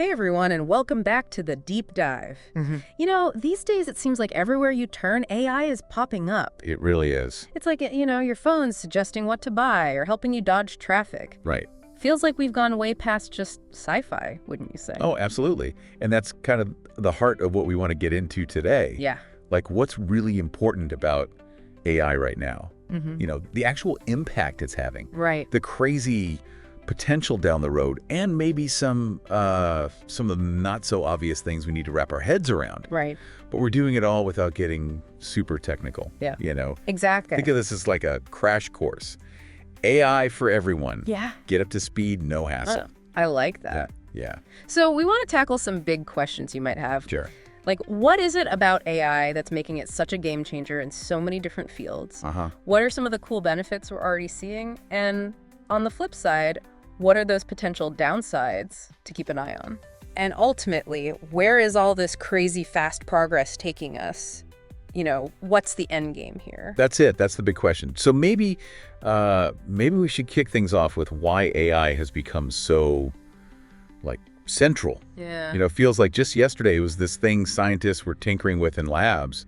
Hey everyone, and welcome back to the Deep Dive. Hmm. These days it seems like everywhere you turn, AI is popping up. It really is. It's like, your phone's suggesting what to buy or helping you dodge traffic. Right. Feels like we've gone way past just sci-fi, wouldn't you say? Oh, absolutely. And that's kind of the heart of what we want to get into today. Yeah. Like, what's really important about AI right now? The actual impact it's having. Right. The crazy potential down the road, and maybe some of the not so obvious things we need to wrap our heads around. Right. But we're doing it all without getting super technical. Yeah. Exactly. Think of this as like a crash course. AI for everyone. Yeah. Get up to speed, no hassle. I like that. Yeah. So we want to tackle some big questions you might have. Sure. Like, what is it about AI that's making it such a game changer in so many different fields? What are some of the cool benefits we're already seeing? And on the flip side, what are those potential downsides to keep an eye on? And ultimately, where is all this crazy fast progress taking us? What's the end game here? That's it. That's the big question. So maybe we should kick things off with why AI has become so, central. Yeah. It feels like just yesterday it was this thing scientists were tinkering with in labs,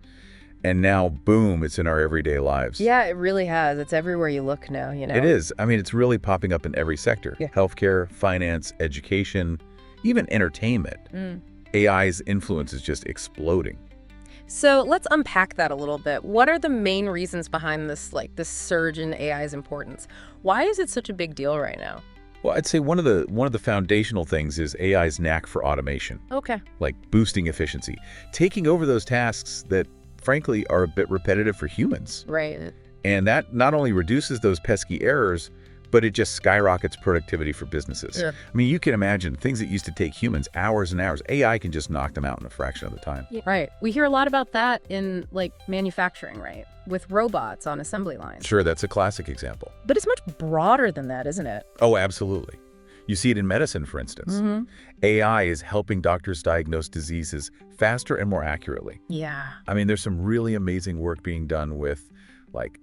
and now, boom, it's in our everyday lives. Yeah, it really has. It's everywhere you look now, It is. I mean, it's really popping up in every sector. Yeah. Healthcare, finance, education, even entertainment. AI's influence is just exploding. So let's unpack that a little bit. What are the main reasons behind this surge in AI's importance? Why is it such a big deal right now? Well, I'd say one of the foundational things is AI's knack for automation. Okay. Like boosting efficiency, taking over those tasks that, frankly, are a bit repetitive for humans. Right. And that not only reduces those pesky errors, but it just skyrockets productivity for businesses. Yeah. I mean, you can imagine things that used to take humans hours and hours. AI can just knock them out in a fraction of the time. Yeah. Right. We hear a lot about that in manufacturing, right? With robots on assembly lines. Sure, that's a classic example. But it's much broader than that, isn't it? Oh, absolutely. You see it in medicine, for instance. AI is helping doctors diagnose diseases faster and more accurately. Yeah. I mean, there's some really amazing work being done with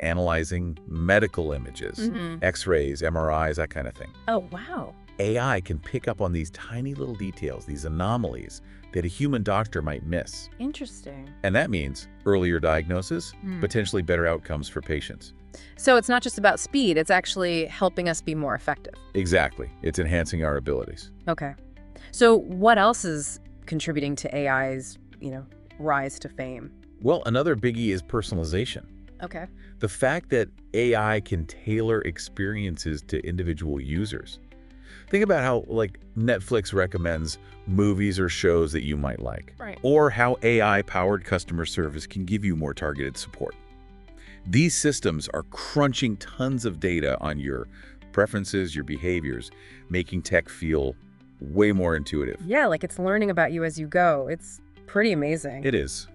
analyzing medical images, X-rays, MRIs, that kind of thing. Oh, wow. AI can pick up on these tiny little details, these anomalies that a human doctor might miss. Interesting. And that means earlier diagnosis, potentially better outcomes for patients. So it's not just about speed, it's actually helping us be more effective. Exactly. It's enhancing our abilities. Okay. So what else is contributing to AI's, rise to fame? Well, another biggie is personalization. Okay. The fact that AI can tailor experiences to individual users. Think about how, Netflix recommends movies or shows that you might like. Right. Or how AI-powered customer service can give you more targeted support. These systems are crunching tons of data on your preferences, your behaviors, making tech feel way more intuitive. Yeah, it's learning about you as you go. It's pretty amazing. It is.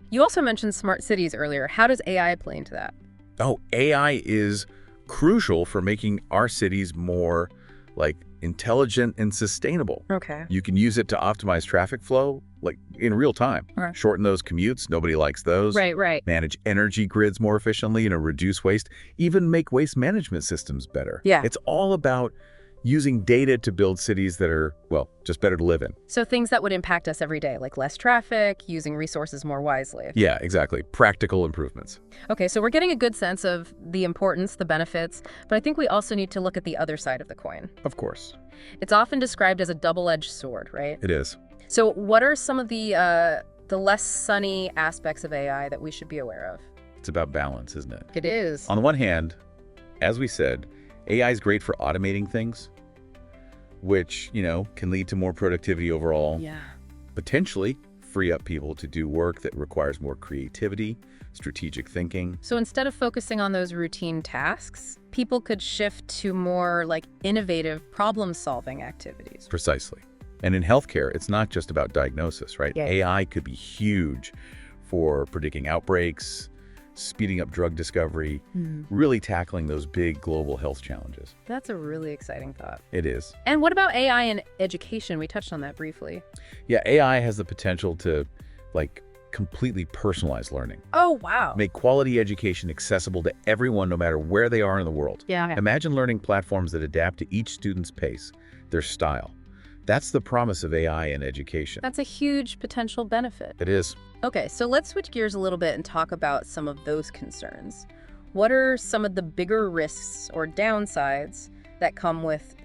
You also mentioned smart cities earlier. How does AI play into that? Oh, AI is crucial for making our cities more, intelligent and sustainable. Okay. You can use it to optimize traffic flow, in real time. Right. Shorten those commutes. Nobody likes those. Right. Manage energy grids more efficiently, reduce waste, even make waste management systems better. Yeah. It's all about using data to build cities that are, just better to live in. So things that would impact us every day, like less traffic, using resources more wisely. Yeah, exactly. Practical improvements. Okay, so we're getting a good sense of the importance, the benefits, but I think we also need to look at the other side of the coin. Of course. It's often described as a double-edged sword, right? It is. So what are some of the less sunny aspects of AI that we should be aware of? It's about balance, isn't it? It is. On the one hand, as we said, AI is great for automating things, which, can lead to more productivity overall. Yeah. Potentially free up people to do work that requires more creativity, strategic thinking. So instead of focusing on those routine tasks, people could shift to more innovative problem-solving activities. Precisely. And in healthcare, it's not just about diagnosis, right? Yeah. AI could be huge for predicting outbreaks, speeding up drug discovery, really tackling those big global health challenges. That's a really exciting thought. It is. And what about AI in education? We touched on that briefly. Yeah, AI has the potential to, completely personalize learning. Oh, wow. Make quality education accessible to everyone, no matter where they are in the world. Yeah. Imagine learning platforms that adapt to each student's pace, their style. That's the promise of AI in education. That's a huge potential benefit. It is. Okay, so let's switch gears a little bit and talk about some of those concerns. What are some of the bigger risks or downsides that come with,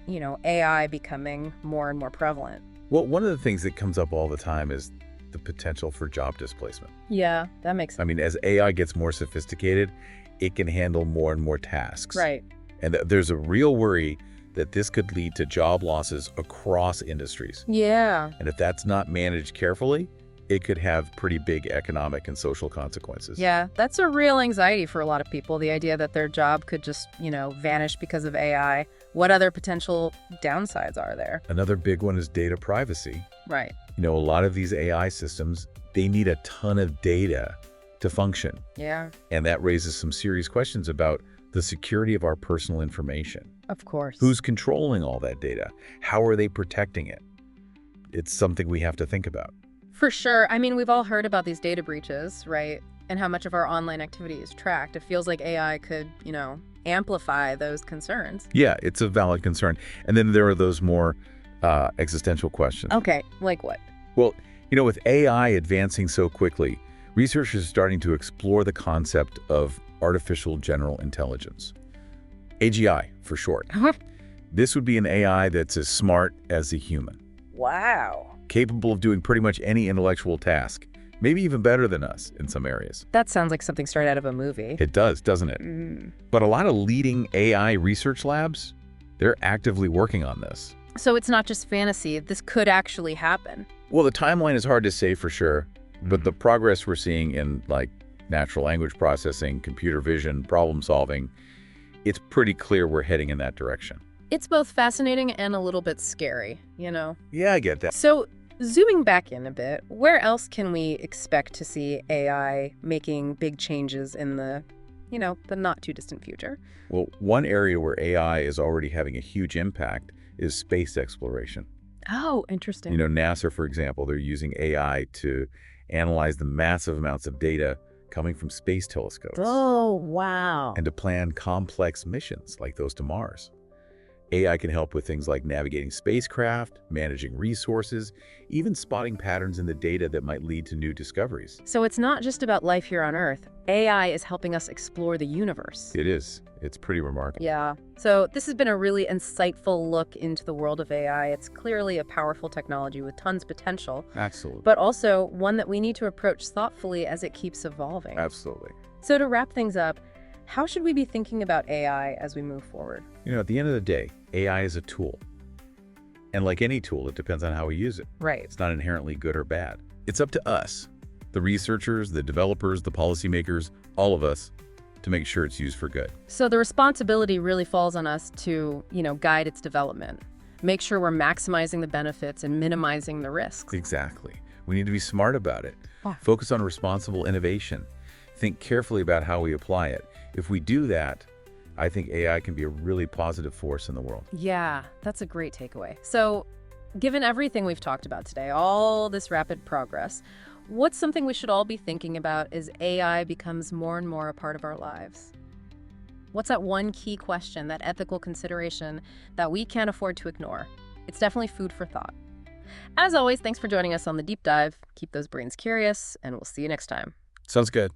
AI becoming more and more prevalent? Well, one of the things that comes up all the time is the potential for job displacement. Yeah, that makes sense. I mean, as AI gets more sophisticated, it can handle more and more tasks. Right. And there's a real worry that this could lead to job losses across industries. Yeah. And if that's not managed carefully, it could have pretty big economic and social consequences. Yeah, that's a real anxiety for a lot of people, the idea that their job could just, vanish because of AI. What other potential downsides are there? Another big one is data privacy. Right. A lot of these AI systems, they need a ton of data to function. Yeah. And that raises some serious questions about the security of our personal information. Of course. Who's controlling all that data? How are they protecting it? It's something we have to think about. For sure. I mean, we've all heard about these data breaches, right? And how much of our online activity is tracked. It feels like AI could, amplify those concerns. Yeah, it's a valid concern. And then there are those more existential questions. Okay, like what? Well, with AI advancing so quickly, researchers are starting to explore the concept of artificial general intelligence. AGI, for short. This would be an AI that's as smart as a human. Wow. Capable of doing pretty much any intellectual task, maybe even better than us in some areas. That sounds like something straight out of a movie. It does, doesn't it? But a lot of leading AI research labs, they're actively working on this. So it's not just fantasy. This could actually happen. Well, the timeline is hard to say for sure, but the progress we're seeing in natural language processing, computer vision, problem solving, it's pretty clear we're heading in that direction. It's both fascinating and a little bit scary, Yeah, I get that. So zooming back in a bit, where else can we expect to see AI making big changes in the not too distant future? Well, one area where AI is already having a huge impact is space exploration. Oh, interesting. NASA, for example, they're using AI to analyze the massive amounts of data coming from space telescopes. Oh, wow. And to plan complex missions like those to Mars. AI can help with things like navigating spacecraft, managing resources, even spotting patterns in the data that might lead to new discoveries. So it's not just about life here on Earth. AI is helping us explore the universe. It is. It's pretty remarkable. Yeah. So this has been a really insightful look into the world of AI. It's clearly a powerful technology with tons of potential. Absolutely. But also one that we need to approach thoughtfully as it keeps evolving. Absolutely. So to wrap things up, how should we be thinking about AI as we move forward? At the end of the day, AI is a tool. And like any tool, it depends on how we use it. Right. It's not inherently good or bad. It's up to us, the researchers, the developers, the policymakers, all of us, to make sure it's used for good. So the responsibility really falls on us to, guide its development. Make sure we're maximizing the benefits and minimizing the risks. Exactly. We need to be smart about it. Wow. Focus on responsible innovation. Think carefully about how we apply it. If we do that, I think AI can be a really positive force in the world. Yeah, that's a great takeaway. So, given everything we've talked about today, all this rapid progress, what's something we should all be thinking about as AI becomes more and more a part of our lives? What's that one key question, that ethical consideration that we can't afford to ignore? It's definitely food for thought. As always, thanks for joining us on The Deep Dive. Keep those brains curious, and we'll see you next time. Sounds good.